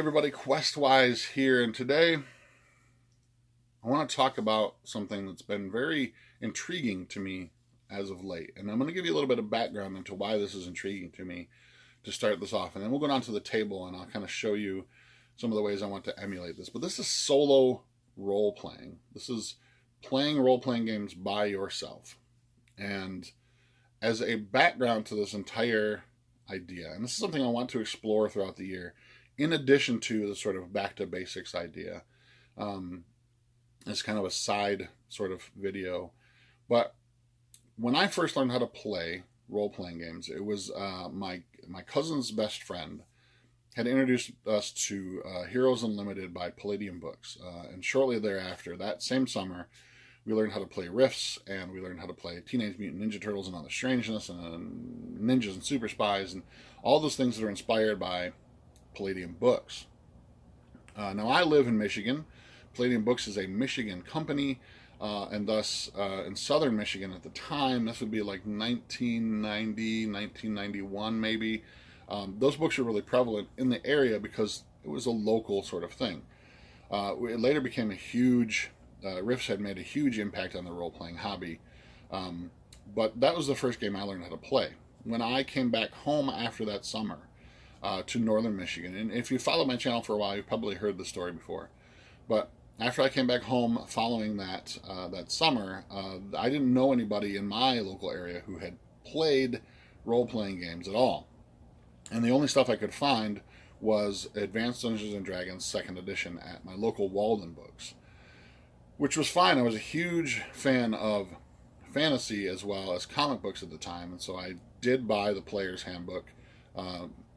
Everybody, Questwise here, and today I want to talk about something that's been very intriguing to me as of late. And I'm going to give you a little bit of background into why this is intriguing to me to start this off. And then we'll go down to the table and I'll kind of show you some of the ways I want to emulate this. But this is solo role playing. This is playing role playing games by yourself. And as a background to this entire idea, and this is something I want to explore throughout the year, in addition to the sort of back to basics idea, it's kind of a side sort of video. But when I first learned how to play role-playing games, it was my cousin's best friend had introduced us to Heroes Unlimited by Palladium Books. And shortly thereafter, that same summer, we learned how to play Rifts, and we learned how to play Teenage Mutant Ninja Turtles and Other Strangeness, and Ninjas and Super Spies, and all those things that are inspired by Palladium Books. Now, I live in Michigan. Palladium Books is a Michigan company, and thus in southern Michigan at the time, this would be like 1990, 1991 maybe, those books were really prevalent in the area because it was a local sort of thing. It later became a huge, Rifts had made a huge impact on the role-playing hobby, but that was the first game I learned how to play. When I came back home after that summer, to northern Michigan. And if you follow my channel for a while, you've probably heard the story before. But after I came back home following that summer, I didn't know anybody in my local area who had played role-playing games at all. And the only stuff I could find was Advanced Dungeons & Dragons 2nd edition at my local Walden Books, which was fine. I was a huge fan of fantasy as well as comic books at the time, and so I did buy the Player's Handbook,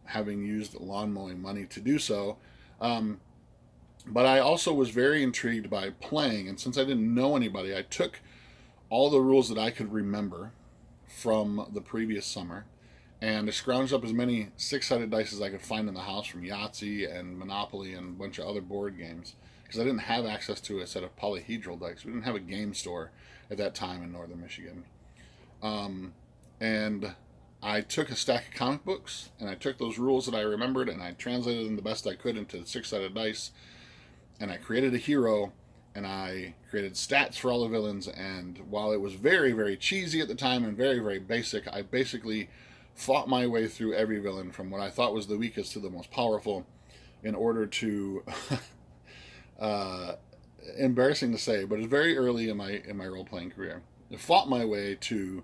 having used lawn mowing money to do so. But I also was very intrigued by playing, and since I didn't know anybody, I took all the rules that I could remember from the previous summer, and I scrounged up as many six-sided dice as I could find in the house from Yahtzee and Monopoly and a bunch of other board games, because I didn't have access to a set of polyhedral dice. We didn't have a game store at that time in northern Michigan. And I took a stack of comic books, and I took those rules that I remembered, and I translated them the best I could into six-sided dice, and I created a hero, and I created stats for all the villains, and while it was very, very cheesy at the time and very, very basic, I basically fought my way through every villain from what I thought was the weakest to the most powerful in order to, embarrassing to say, but it's very early in my role-playing career. I fought my way to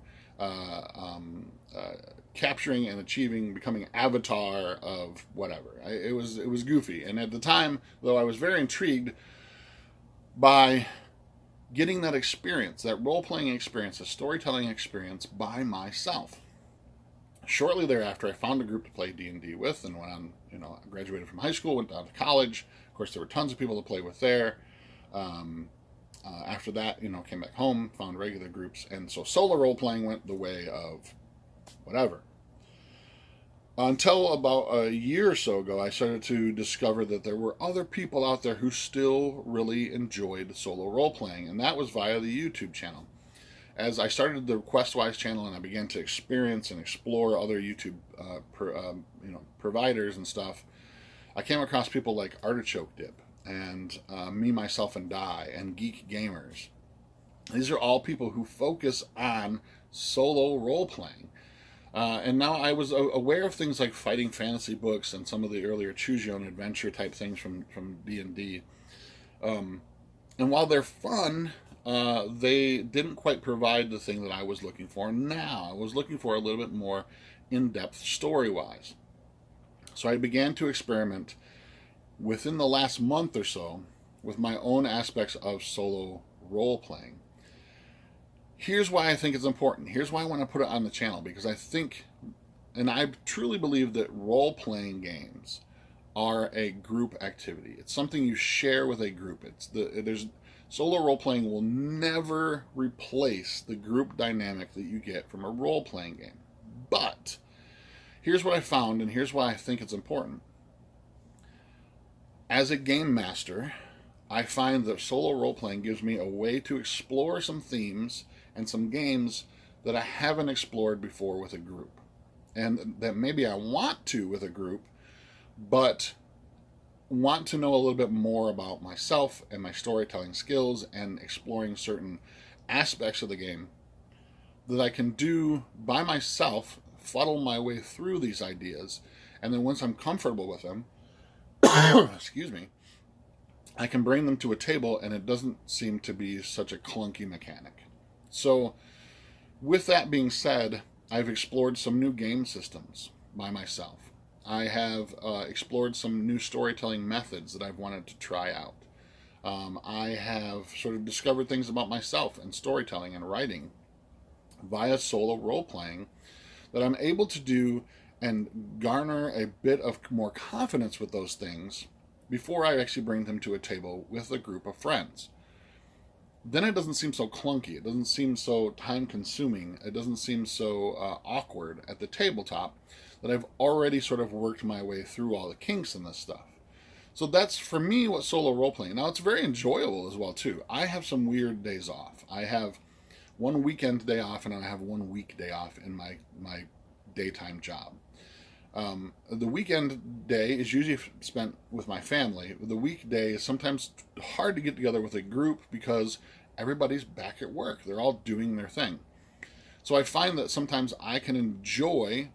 capturing and achieving, becoming avatar of whatever. It was goofy, and at the time, though, I was very intrigued by getting that experience, that role-playing experience, the storytelling experience by myself. Shortly thereafter, I found a group to play D&D with, and went on. I graduated from high school, went down to college. Of course, there were tons of people to play with there. After that, came back home, found regular groups, and so solo role-playing went the way of whatever. Until about a year or so ago, I started to discover that there were other people out there who still really enjoyed solo role-playing, and that was via the YouTube channel. As I started the Questwise channel and I began to experience and explore other YouTube providers and stuff, I came across people like Artichoke Dip and Me, Myself, and Die, and Geek Gamers. These are all people who focus on solo role-playing. And now I was aware of things like fighting fantasy books and some of the earlier choose-your-own-adventure type things from D&D. And while they're fun, they didn't quite provide the thing that I was looking for. Now, I was looking for a little bit more in-depth story-wise. So I began to experiment within the last month or so with my own aspects of solo role-playing. Here's why I think it's important. Here's why I want to put it on the channel, because I think, and I truly believe that role-playing games are a group activity. It's something you share with a group. Solo role-playing will never replace the group dynamic that you get from a role-playing game. But here's what I found, and here's why I think it's important. As a game master, I find that solo role-playing gives me a way to explore some themes and some games that I haven't explored before with a group. And that maybe I want to with a group, but want to know a little bit more about myself and my storytelling skills and exploring certain aspects of the game that I can do by myself, fuddle my way through these ideas, and then once I'm comfortable with them, excuse me, I can bring them to a table and it doesn't seem to be such a clunky mechanic. So, with that being said, I've explored some new game systems by myself. I have explored some new storytelling methods that I've wanted to try out. I have sort of discovered things about myself and storytelling and writing via solo role-playing that I'm able to do and garner a bit of more confidence with those things before I actually bring them to a table with a group of friends. Then it doesn't seem so clunky. It doesn't seem so time-consuming. It doesn't seem so awkward at the tabletop that I've already sort of worked my way through all the kinks in this stuff. So that's, for me, what solo role-playing. Now, it's very enjoyable as well, too. I have some weird days off. I have one weekend day off, and I have 1 weekday off in my daytime job. The weekend day is usually spent with my family. The weekday is sometimes hard to get together with a group because everybody's back at work. They're all doing their thing. So I find that sometimes I can enjoy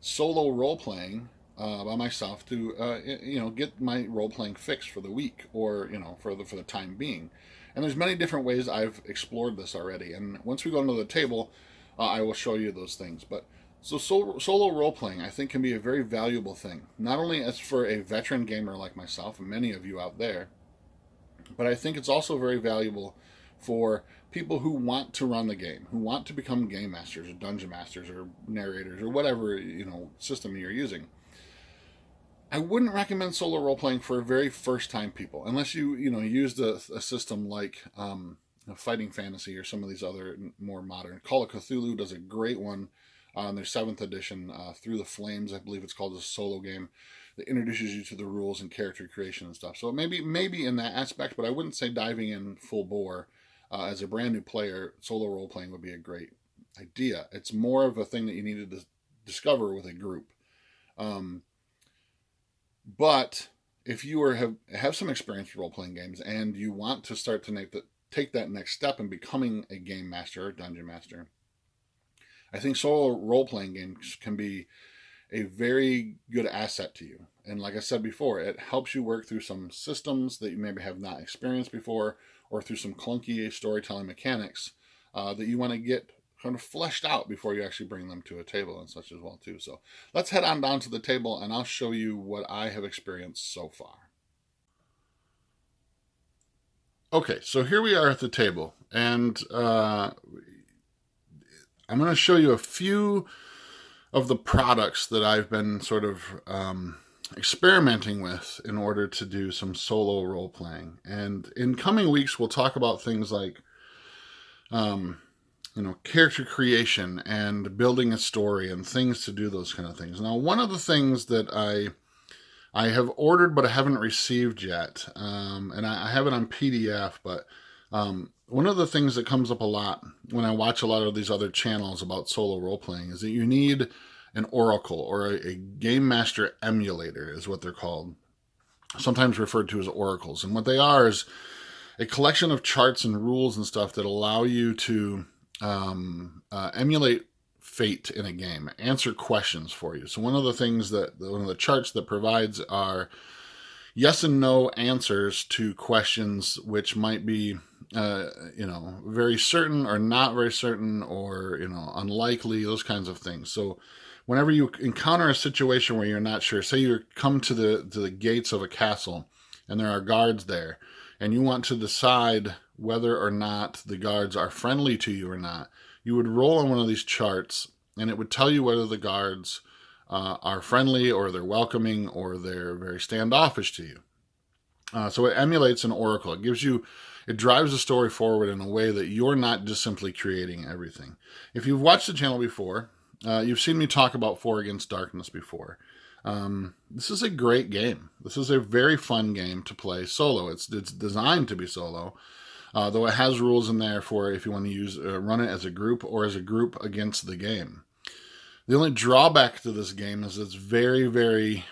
solo role-playing by myself to get my role-playing fix for the week, or for the time being. And there's many different ways I've explored this already. And once we go into the table, I will show you those things. But so solo role-playing, I think, can be a very valuable thing. Not only as for a veteran gamer like myself and many of you out there, but I think it's also very valuable for people who want to run the game, who want to become game masters or dungeon masters or narrators or whatever system you're using. I wouldn't recommend solo role-playing for very first-time people, unless you used a system like Fighting Fantasy or some of these other more modern. Call of Cthulhu does a great one on their 7th edition, Through the Flames, I believe it's called, a solo game that introduces you to the rules and character creation and stuff. So maybe in that aspect, but I wouldn't say diving in full bore as a brand new player. Solo role-playing would be a great idea. It's more of a thing that you needed to discover with a group. But if you have some experience with role-playing games and you want to start to take that next step in becoming a game master or dungeon master, I think solo role-playing games can be a very good asset to you. And like I said before, it helps you work through some systems that you maybe have not experienced before, or through some clunky storytelling mechanics that you want to get kind of fleshed out before you actually bring them to a table and such as well too. So let's head on down to the table and I'll show you what I have experienced so far. Okay, so here we are at the table, and I'm going to show you a few of the products that I've been sort of experimenting with in order to do some solo role-playing. And in coming weeks, we'll talk about things like character creation and building a story and things to do those kind of things. Now, one of the things that I have ordered but I haven't received yet, and I have it on PDF, but one of the things that comes up a lot when I watch a lot of these other channels about solo role-playing is that you need an oracle, or a game master emulator is what they're called, sometimes referred to as oracles. And what they are is a collection of charts and rules and stuff that allow you to emulate fate in a game, answer questions for you. So one of the charts that provides are yes and no answers to questions which might be very certain or not very certain, or unlikely, those kinds of things. So whenever you encounter a situation where you're not sure, say you come to the gates of a castle and there are guards there, and you want to decide whether or not the guards are friendly to you or not, you would roll on one of these charts, and it would tell you whether the guards are friendly, or they're welcoming, or they're very standoffish to you. So it emulates an oracle. It drives the story forward in a way that you're not just simply creating everything. If you've watched the channel before, you've seen me talk about 4 Against Darkness before. This is a great game. This is a very fun game to play solo. It's designed to be solo, though it has rules in there for if you want to run it as a group or as a group against the game. The only drawback to this game is it's very, very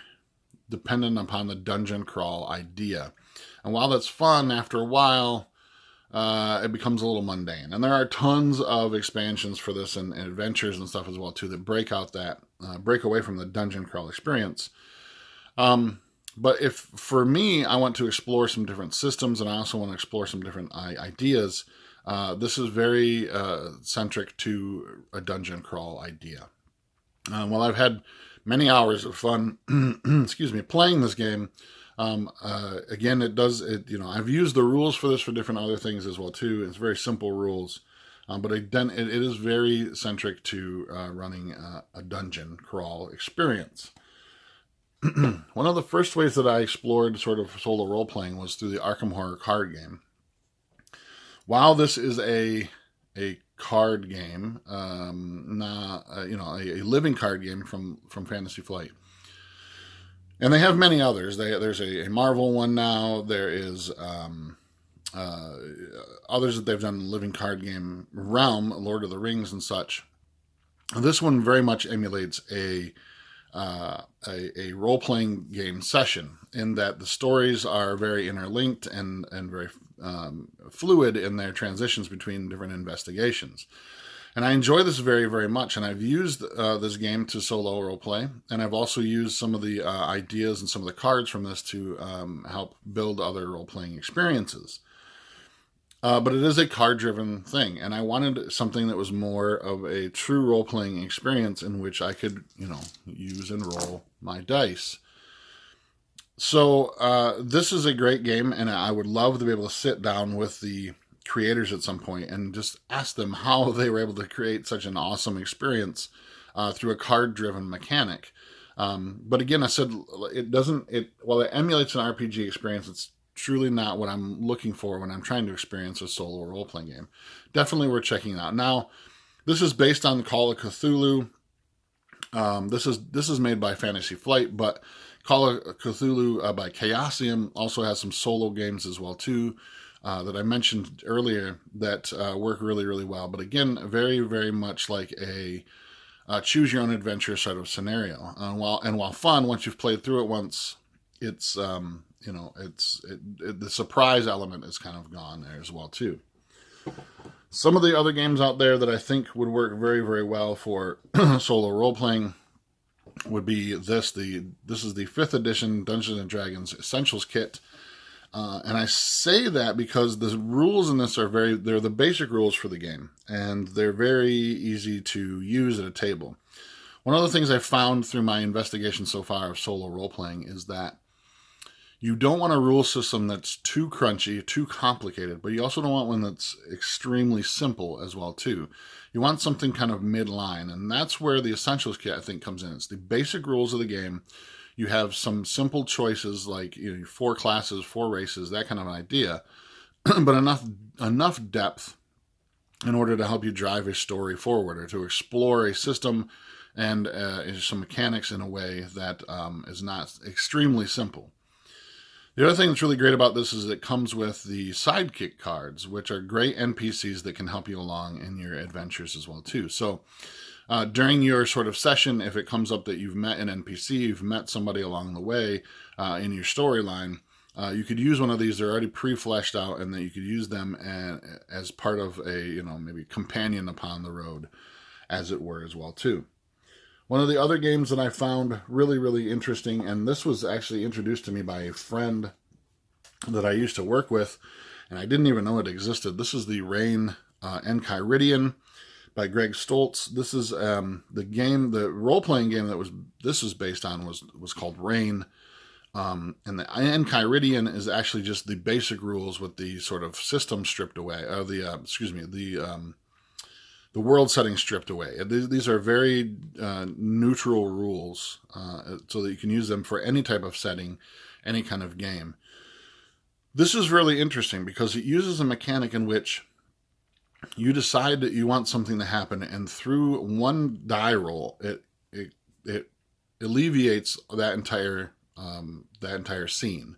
dependent upon the dungeon crawl idea. And while that's fun, after a while, it becomes a little mundane. And there are tons of expansions for this and adventures and stuff as well too that break away from the dungeon crawl experience. But if for me, I want to explore some different systems, and I also want to explore some different ideas. This is very centric to a dungeon crawl idea. While I've had many hours of fun, excuse me, playing this game, again, I've used the rules for this for different other things as well too. It's very simple rules, but it is very centric to running a dungeon crawl experience. One of the first ways that I explored sort of solo role-playing was through the Arkham Horror card game. While this is a card game, a living card game from Fantasy Flight, and they have many others. There's a Marvel one now. There is others that they've done in the living card game realm, Lord of the Rings and such. This one very much emulates a role-playing game session in that the stories are very interlinked and very fluid in their transitions between different investigations. And I enjoy this very, very much. And I've used this game to solo roleplay. And I've also used some of the ideas and some of the cards from this to help build other role-playing experiences. But it is a card-driven thing, and I wanted something that was more of a true role-playing experience in which I could, use and roll my dice. So this is a great game, and I would love to be able to sit down with the creators at some point and just ask them how they were able to create such an awesome experience through a card-driven mechanic. But again, I said while it emulates an RPG experience, it's truly not what I'm looking for when I'm trying to experience a solo role-playing game. Definitely worth checking it out. Now, this is based on Call of Cthulhu. This is made by Fantasy Flight, but Call of Cthulhu by Chaosium also has some solo games as well too that I mentioned earlier that work really, really well. But again, very, very much like a choose your own adventure sort of scenario. While fun, once you've played through it once, it's the surprise element is kind of gone there as well too. Some of the other games out there that I think would work very, very well for solo role-playing would be this. This is the 5th edition Dungeons & Dragons Essentials Kit. And I say that because the rules in this they're the basic rules for the game, and they're very easy to use at a table. One of the things I found through my investigation so far of solo role-playing is that you don't want a rule system that's too crunchy, too complicated, but you also don't want one that's extremely simple as well, too. You want something kind of midline, and that's where the Essentials Kit, I think, comes in. It's the basic rules of the game. You have some simple choices like 4 classes, 4 races, that kind of an idea, but enough depth in order to help you drive a story forward or to explore a system and some mechanics in a way that is not extremely simple. The other thing that's really great about this is it comes with the sidekick cards, which are great NPCs that can help you along in your adventures as well too. So during your sort of session, if it comes up that you've met an NPC, you've met somebody along the way in your storyline, you could use one of these. They're already pre-fleshed out, and that you could use them as part of a maybe companion upon the road, as it were, as well too. One of the other games that I found really, really interesting, and this was actually introduced to me by a friend that I used to work with, and I didn't even know it existed. This is the Rain Enchiridion by Greg Stoltz. This is the role-playing game that this was based on was called Rain. And the Enchiridion is actually just the basic rules with the sort of system stripped away, or the world setting stripped away. These are very neutral rules, so that you can use them for any type of setting, any kind of game. This is really interesting because it uses a mechanic in which you decide that you want something to happen, and through one die roll, it alleviates that entire scene.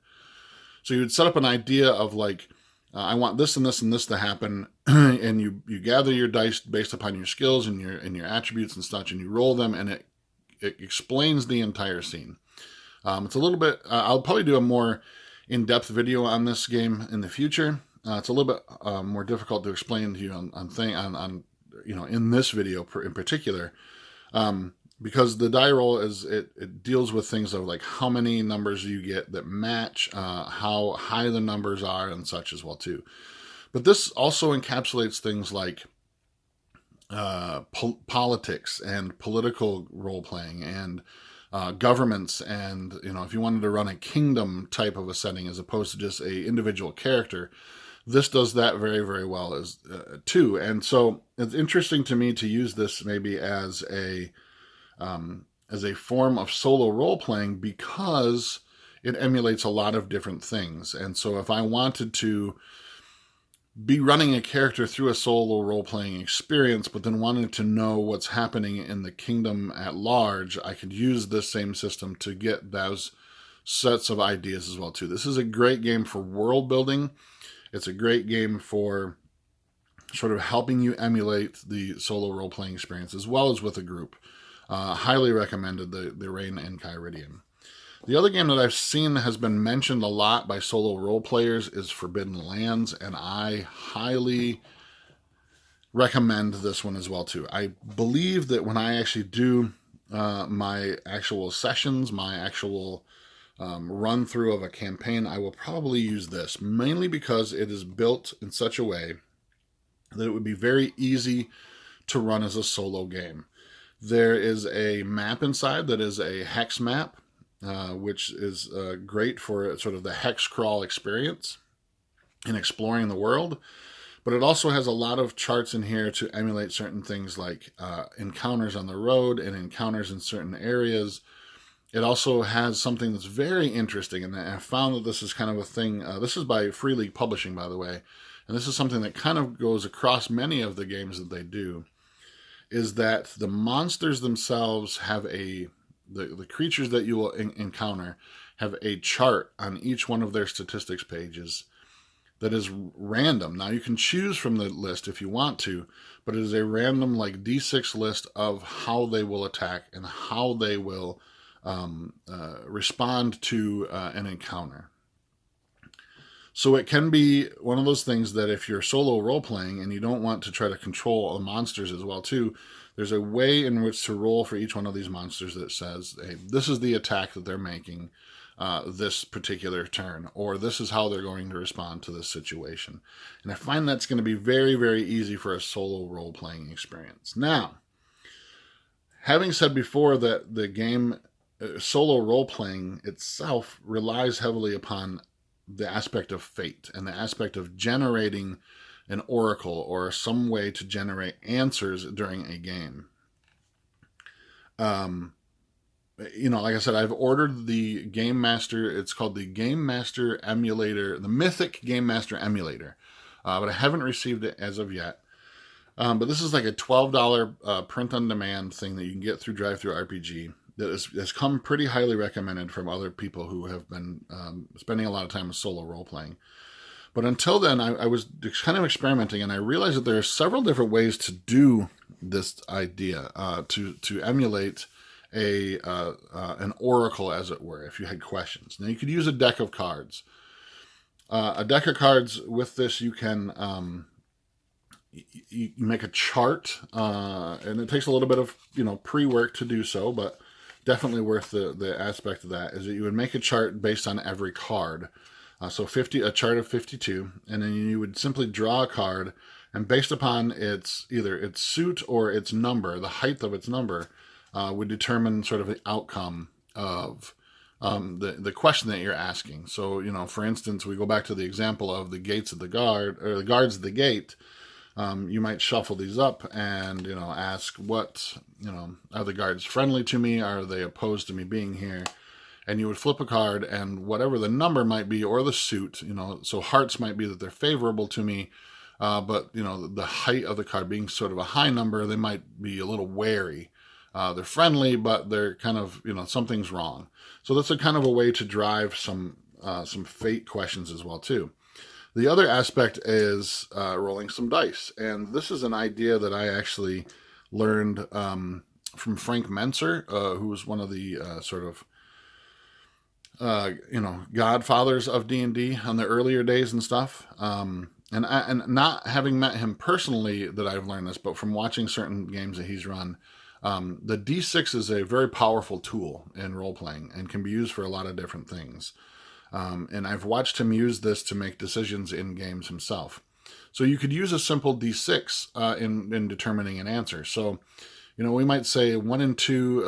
So you would set up an idea of like, I want this and this and this to happen, and you gather your dice based upon your skills and your attributes and such, and you roll them, and it explains the entire scene. It's a little bit, I'll probably do a more in-depth video on this game in the future. It's a little bit more difficult to explain to you on in this video in particular, because the die roll it deals with things of like how many numbers you get that match, how high the numbers are and such as well too. But this also encapsulates things like politics and political role playing and governments, and if you wanted to run a kingdom type of a setting as opposed to just a individual character, this does that very, very well as too. And so it's interesting to me to use this maybe as a form of solo role playing, because it emulates a lot of different things. And so if I wanted to be running a character through a solo role-playing experience, but then wanted to know what's happening in the kingdom at large, I could use this same system to get those sets of ideas as well too. This is a great game for world building. It's a great game for sort of helping you emulate the solo role-playing experience as well as with a group. Highly recommended, the Rain and Kyridian. The other game that I've seen has been mentioned a lot by solo role players is Forbidden Lands, and I highly recommend this one as well too. I believe that when I actually do my actual sessions, my actual run through of a campaign, I will probably use this, mainly because it is built in such a way that it would be very easy to run as a solo game. There is a map inside that is a hex map, which is great for sort of the hex crawl experience in exploring the world. But it also has a lot of charts in here to emulate certain things like encounters on the road and encounters in certain areas. It also has something that's very interesting, and I found that this is kind of a thing. This is by Free League Publishing, by the way, and this is something that kind of goes across many of the games that they do, is that the monsters themselves have the creatures that you will encounter have a chart on each one of their statistics pages that is random. Now, you can choose from the list if you want to, but it is a random like D6 list of how they will attack and how they will respond to an encounter. So it can be one of those things that if you're solo role-playing and you don't want to try to control the monsters as well too, there's a way in which to roll for each one of these monsters that says, hey, this is the attack that they're making this particular turn, or this is how they're going to respond to this situation. And I find that's going to be very, very easy for a solo role-playing experience. Now, having said before that the game solo role-playing itself relies heavily upon the aspect of fate and the aspect of generating an oracle or some way to generate answers during a game. Like I said, I've ordered the Game Master. It's called the Game Master Emulator, the Mythic Game Master Emulator, but I haven't received it as of yet. But this is like a $12 print-on-demand thing that you can get through DriveThruRPG that has come pretty highly recommended from other people who have been spending a lot of time with solo role-playing. But until then, I was kind of experimenting, and I realized that there are several different ways to do this idea, to emulate an oracle, as it were, if you had questions. Now, you could use a deck of cards. A deck of cards, with this, you can you make a chart, and it takes a little bit of pre-work to do so, but definitely worth the aspect of that, is that you would make a chart based on every card. So a chart of 52, and then you would simply draw a card, and based upon either its suit or its number, the height of its number, would determine sort of the outcome of the question that you're asking. So, for instance, we go back to the example of the gates of the guard, or the guards of the gate. You might shuffle these up and, ask what, are the guards friendly to me? Are they opposed to me being here? And you would flip a card, and whatever the number might be, or the suit, so hearts might be that they're favorable to me, but, the height of the card being sort of a high number, they might be a little wary. They're friendly, but they're kind of, something's wrong. So that's a kind of a way to drive some fate questions as well, too. The other aspect is rolling some dice. And this is an idea that I actually learned from Frank Menser, who was one of the godfathers of D&D on the earlier days and stuff. And not having met him personally that I've learned this, but from watching certain games that he's run, the D6 is a very powerful tool in role-playing and can be used for a lot of different things. And I've watched him use this to make decisions in games himself. So you could use a simple D6 in determining an answer. So, we might say 1 and 2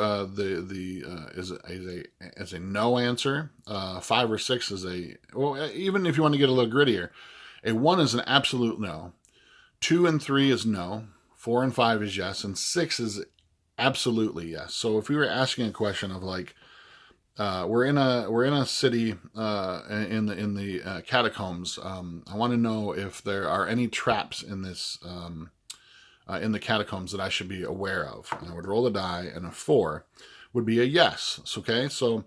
is a no answer. 5 or 6 is even if you want to get a little grittier, a 1 is an absolute no. 2 and 3 is no. 4 and 5 is yes, and 6 is absolutely yes. So if we were asking a question of like, we're in a city in the catacombs. I want to know if there are any traps in this in the catacombs that I should be aware of. And I would roll the die, and a 4 would be a yes. Okay, so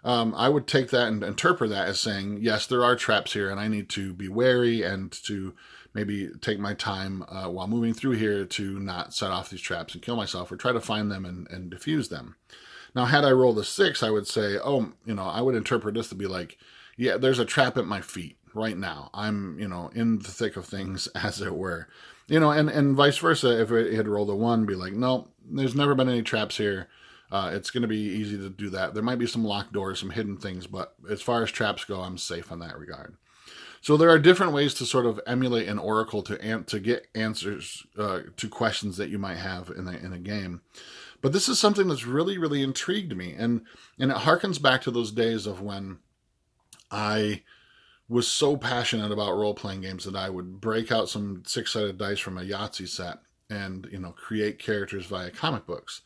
I would take that and interpret that as saying, yes, there are traps here, and I need to be wary and to maybe take my time while moving through here to not set off these traps and kill myself, or try to find them and defuse them. Now, had I rolled a 6, I would say, I would interpret this to be like, yeah, there's a trap at my feet right now. I'm, in the thick of things, as it were. And vice versa, if it had rolled a 1, be like, no, there's never been any traps here. It's going to be easy to do that. There might be some locked doors, some hidden things, but as far as traps go, I'm safe in that regard. So there are different ways to sort of emulate an oracle to get answers to questions that you might have in a game. But this is something that's really, really intrigued me. And it harkens back to those days of when I was so passionate about role-playing games that I would break out some 6-sided dice from a Yahtzee set and, create characters via comic books.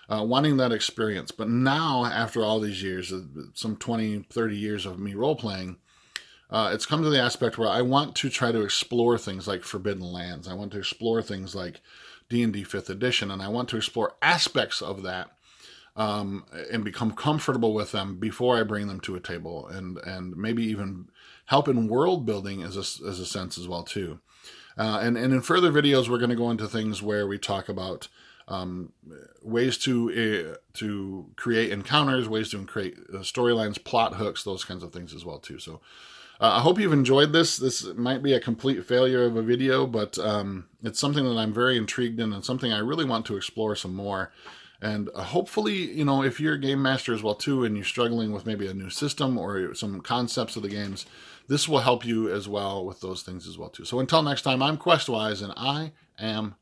Wanting that experience. But now, after all these years, some 20, 30 years of me role-playing, it's come to the aspect where I want to try to explore things like Forbidden Lands. I want to explore things like D&D 5th edition, and I want to explore aspects of that and become comfortable with them before I bring them to a table, and maybe even help in world building as a sense as well too. And in further videos, we're going to go into things where we talk about ways to create encounters, ways to create storylines, plot hooks, those kinds of things as well too. So I hope you've enjoyed this. This might be a complete failure of a video, but it's something that I'm very intrigued in and something I really want to explore some more. And hopefully, if you're a game master as well too, and you're struggling with maybe a new system or some concepts of the games, this will help you as well with those things as well too. So until next time, I'm Questwise, and I am